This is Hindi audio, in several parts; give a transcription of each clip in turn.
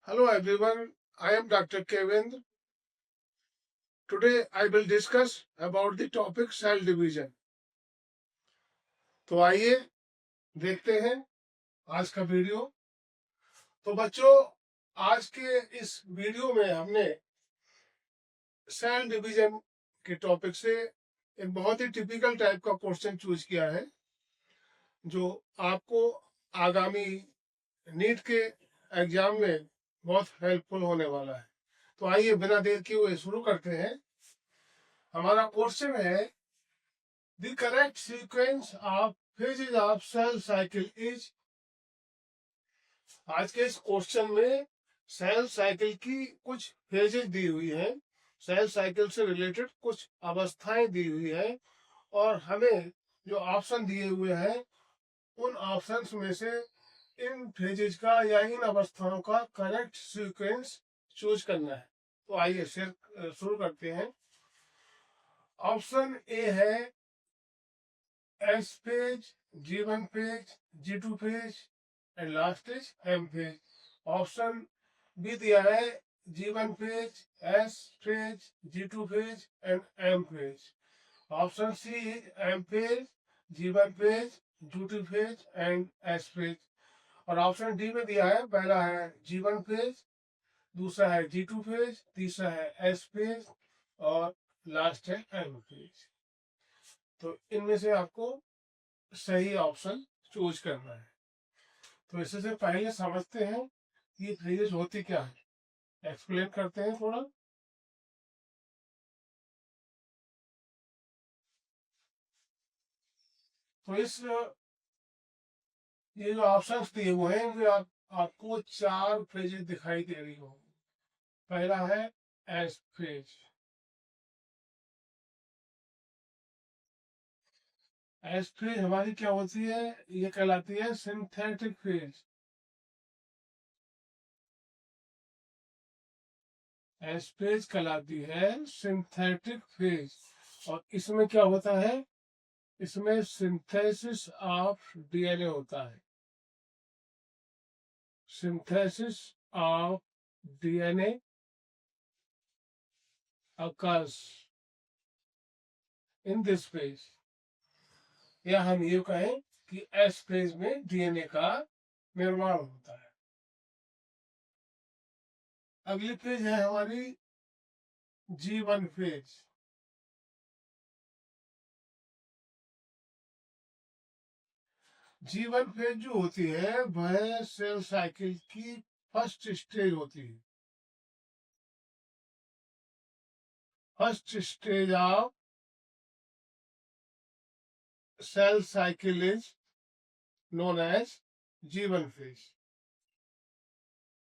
Hello everyone, I am Dr. Kevin. Today I will discuss about the topic cell division. तो आइए देखते हैं आज का वीडियो। तो बच्चों, आज के इस वीडियो में हमने सेल डिवीजन के टॉपिक से एक बहुत ही टिपिकल टाइप का क्वेश्चन चूज किया है जो आपको आगामी नीट के एग्जाम में बहुत हेल्पफुल होने वाला है। तो आइए बिना देर किए हुए शुरू करते हैं। हमारा क्वेश्चन है the correct sequence of phases of cell cycle is। आज के इस क्वेश्चन में सेल साइकिल की कुछ फेजेस दी हुई है, सेल साइकिल से रिलेटेड कुछ अवस्थाएं दी हुई है और हमें जो ऑप्शन दिए हुए हैं उन ऑप्शंस में से इन फेजेस का या इन अवस्थाओं का करेक्ट सीक्वेंस चूज करना है। तो आइए शुरू करते हैं। ऑप्शन ए है S phase, G1 phase, G2 phase and last is M phase। Option B दिया है G1 phase, S phase, G2 phase and M phase। Option C is M phase, G1 phase, G2 phase and S phase। और ऑप्शन डी में दिया है, पहला है G1 phase, दूसरा है G2 phase, तीसरा है S phase और लास्ट है M phase। तो इनमें से आपको सही ऑप्शन चूज करना है। तो इससे से पहले समझते हैं कि ये फेजेस होती क्या है, एक्सप्लेन करते हैं थोड़ा। तो इस ये जो ऑप्शंस दिए हुए हैं इनमें आपको चार फेजेस दिखाई दे रही होंगी। पहला है एस फेज। एस फेज हमारी क्या होती है, ये कहलाती है सिंथेटिक फेज। एस फेज कहलाती है सिंथेटिक फेज। और इसमें क्या होता है, इसमें सिंथेसिस ऑफ डीएनए होता है। synthesis of DNA occurs in this phase। या हम ये कहें कि एस फेज में डीएनए का निर्माण होता है। अगली फेज है हमारी G1 फेज। G1 फेज जो होती है वह सेल साइकिल की फर्स्ट स्टेज होती है। First stage of cell cycle is known as G1 phase.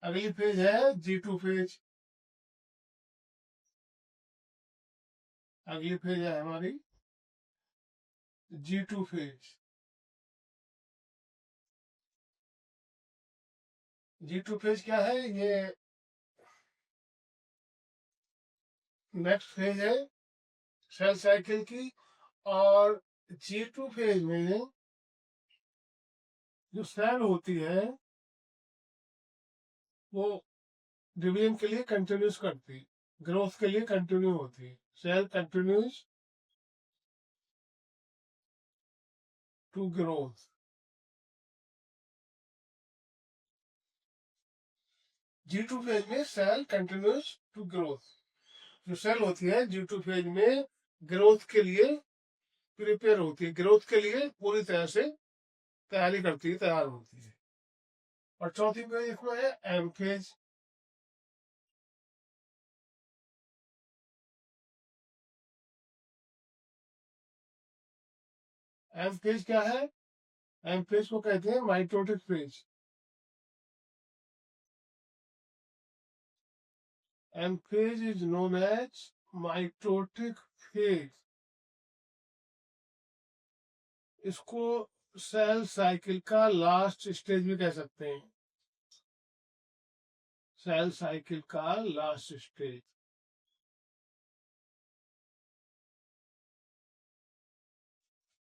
अगली फेज है G2 फेज। अगली फेज है हमारी G2 फेज। G2 फेज क्या है, ये नेक्स्ट फेज है सेल साइकिल की। और G2 फेज में जो सेल होती है वो डिवीजन के लिए कंटिन्यूस करती, ग्रोथ के लिए कंटिन्यू होती है। Cell continues to growth. G2 phase में सेल कंटिन्यूस टू ग्रोथ। जो सेल होती है G2 फेज में ग्रोथ के लिए प्रिपेयर होती है, ग्रोथ के लिए पूरी तरह से तैयारी करती है, तैयार होती है। और चौथी फेज इसमें है एम फेज। एम फेज क्या है, एम फेज को कहते हैं mitotic phase. M phase is known as mitotic phase. इसको सेल साइकिल का लास्ट स्टेज भी कह सकते हैं, सेल साइकिल का लास्ट स्टेज।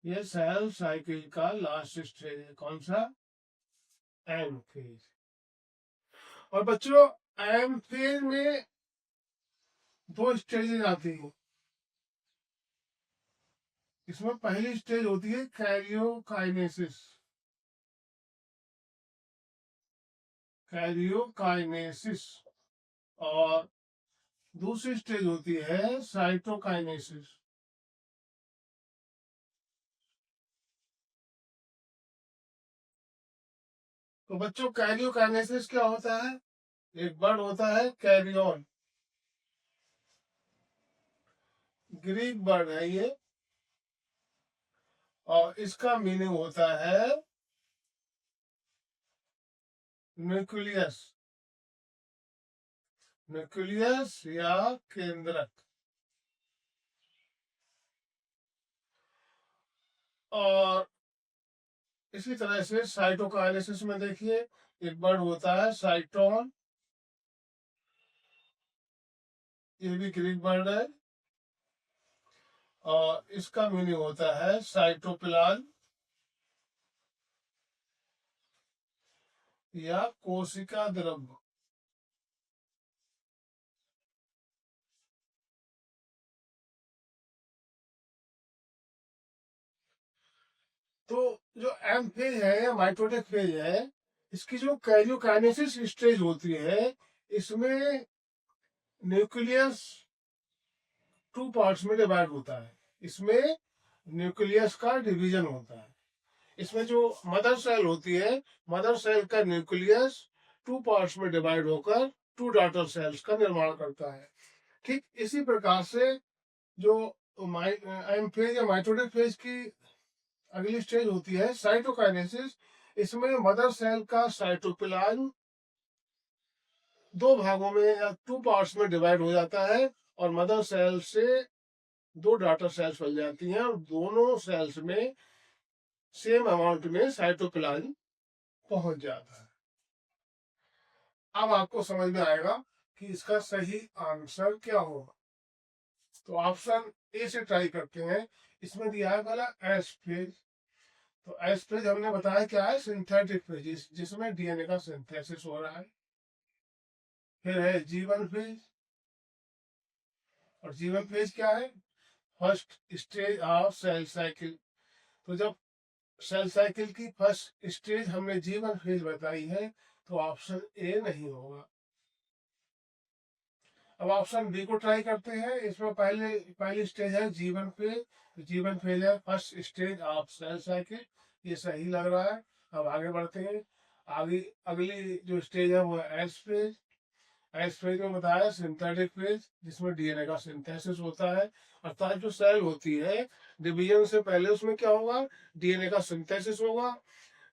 ये सेल साइकिल का लास्ट स्टेज है, कौन सा, एम फेज। और बच्चों एम फेज में दो स्टेजेस आती हैं। इसमें पहली स्टेज होती है कैरियोकाइनेसिस। कैरियोकाइनेसिस। और दूसरी स्टेज होती है साइटोकाइनेसिस। तो बच्चों कैरियोकाइनेसिस क्या होता है? एक वर्ड होता है कैरियन, ग्रीक वर्ड है ये, और इसका मीनिंग होता है न्यूक्लियस। न्यूक्लियस या केंद्रक। और इसी तरह से साइटोकाइनेसिस में देखिए एक वर्ड होता है साइटोन, ये भी ग्रीक वर्ड है, और इसका मीनिंग होता है साइटोप्लाज्म या कोशिका द्रव्य। तो जो एम फेज है या माइटोटिक फेज है, इसकी जो कैरियोकाइनेसिस स्टेज होती है, इसमें न्यूक्लियस टू पार्ट्स में डिवाइड होता है। इसमें न्यूक्लियस का डिवीजन होता है। इसमें जो मदर सेल होती है, मदर सेल का न्यूक्लियस टू पार्ट्स में डिवाइड होकर टू डॉटर सेल्स का निर्माण करता है। ठीक इसी प्रकार से जो एम फेज या माइटोटिक फेज की अगली स्टेज होती है साइटोकाइनेसिस। इसमें मदर सेल का साइटोप्लाज्म दो भागों में या टू पार्ट्स में डिवाइड हो जाता है, और मदर सेल से दो डॉटर सेल्स बन जाती हैं, और दोनों सेल्स में सेम अमाउंट में साइटोप्लाज्म पहुंच जाता है। अब आपको समझ में आएगा कि इसका सही आंसर क्या होगा। तो ऑप्शन ए से ट्राई करते हैं। इसमें दिया है वाला एस फेज। तो एस फेज हमने बताया क्या है, सिंथेटिक फेज, जिसमें डीएनए का सिंथेसिस हो रहा है। फिर है जीवन फेज। और जीवन फेज क्या है? First stage of cell cycle. तो जब सेल साइकिल की फर्स्ट स्टेज हमने जीवन फेज बताई है, तो ऑप्शन ए नहीं होगा। अब ऑप्शन बी को ट्राई करते हैं। इसमें पहली स्टेज है जीवन फेज। तो जीवन फेज है first stage of cell cycle, ये सही लग रहा है। अब आगे बढ़ते हैं। आगे अगली जो स्टेज है वो है एस फेज। एस फेज में बताया सिंथेटिक फेज, जिसमें डीएनए का सिंथेसिस होता है। अर्थात जो सेल होती है, डिवीजन से पहले उसमें क्या होगा, डीएनए का सिंथेसिस होगा,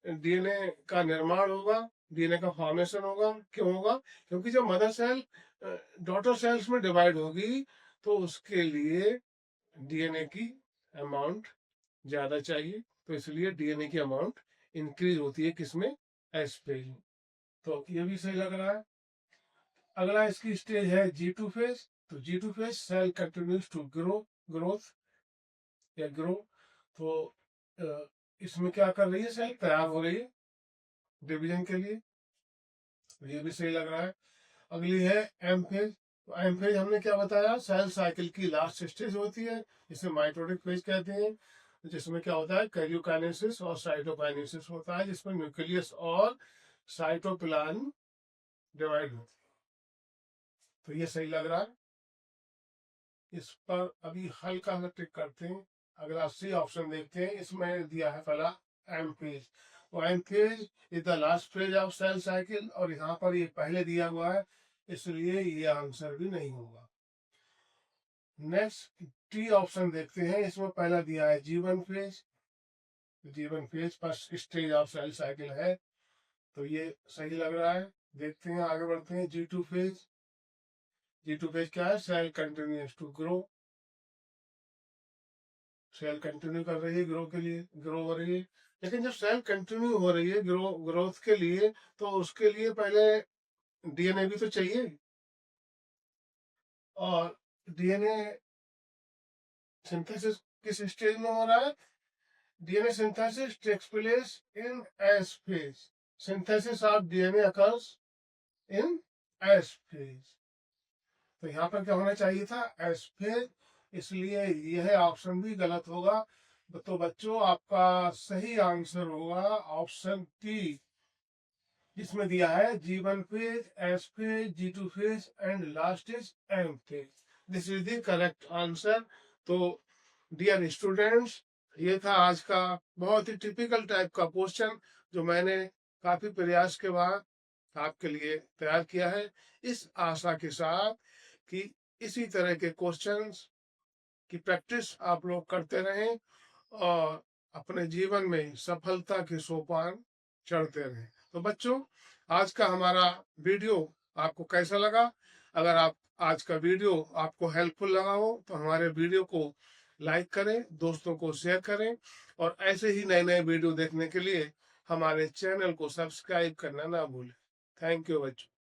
डीएनए का निर्माण होगा, डीएनए का फॉर्मेशन होगा। क्यों होगा? क्योंकि जब मदर सेल डॉटर सेल्स में डिवाइड होगी, तो उसके लिए डीएनए की अमाउंट ज्यादा चाहिए, तो इसलिए डीएनए की अमाउंट इंक्रीज होती है किसमें, एस फेज में। तो ये भी सही लग रहा है। अगला इसकी स्टेज है जी टू फेज। तो G two phase cell continues to growth या ग्रो। तो इसमें क्या कर रही है, सेल तैयार हो रही है डिवीजन के लिए। तो ये भी सही लग रहा है। अगली है एम फेज। तो एम फेज हमने क्या बताया, सेल साइकिल की लास्ट स्टेज होती है, जिसे माइटोटिक फेज कहते हैं। जिसमें क्या होता है, कैरियोकाइनेसिस और साइटोकाइनेसिस होता है, जिसमें न्यूक्लियस और साइटोप्लाज्म डिवाइड होती है। तो ये सही लग रहा है। इस पर अभी हल्का सा टिक करते हैं। अगला सी ऑप्शन देखते हैं। इसमें दिया है पहला एम फेज। तो M phase is the last phase of cell cycle, और यहाँ पर ये पहले दिया हुआ है, इसलिए ये आंसर भी नहीं होगा। नेक्स्ट टी ऑप्शन देखते हैं। इसमें पहला दिया है G one phase. G one phase first stage of cell cycle है, तो ये सही लग रहा है। देखते हैं, आगे बढ़ते हैं। G two phase. G two phase क्या है, cell continues to grow. Cell continue कर रही है ग्रो के लिए, ग्रो हो रही है। लेकिन जब सेल कंटिन्यू हो रही है ग्रोथ के लिए, तो उसके लिए पहले डीएनए भी तो चाहिए। और डीएनए सिंथेसिस किस स्टेज में हो रहा है? DNA synthesis takes place in S phase. Synthesis of DNA occurs in S phase. तो यहाँ पर क्या होना चाहिए था, एस फेज, इसलिए यह ऑप्शन भी गलत होगा। तो बच्चों आपका सही आंसर होगा ऑप्शन टी, जिसमें दिया है G1 phase, S phase, G2 phase and last is M phase. This is the correct answer. तो डियर स्टूडेंट्स, ये था आज का बहुत ही टिपिकल टाइप का क्वेश्चन जो मैंने काफी प्रयास के बाद आपके लिए तैयार किया है, इस आशा के साथ कि इसी तरह के क्वेश्चंस की प्रैक्टिस आप लोग करते रहें और अपने जीवन में सफलता के सोपान चढ़ते रहें। तो बच्चों, आज का हमारा वीडियो आपको कैसा लगा? अगर आप आज का वीडियो आपको हेल्पफुल लगा हो तो हमारे वीडियो को लाइक करें, दोस्तों को शेयर करें और ऐसे ही नए नए वीडियो देखने के लिए हमारे चैनल को सब्सक्राइब करना ना भूलें। थैंक यू बच्चों।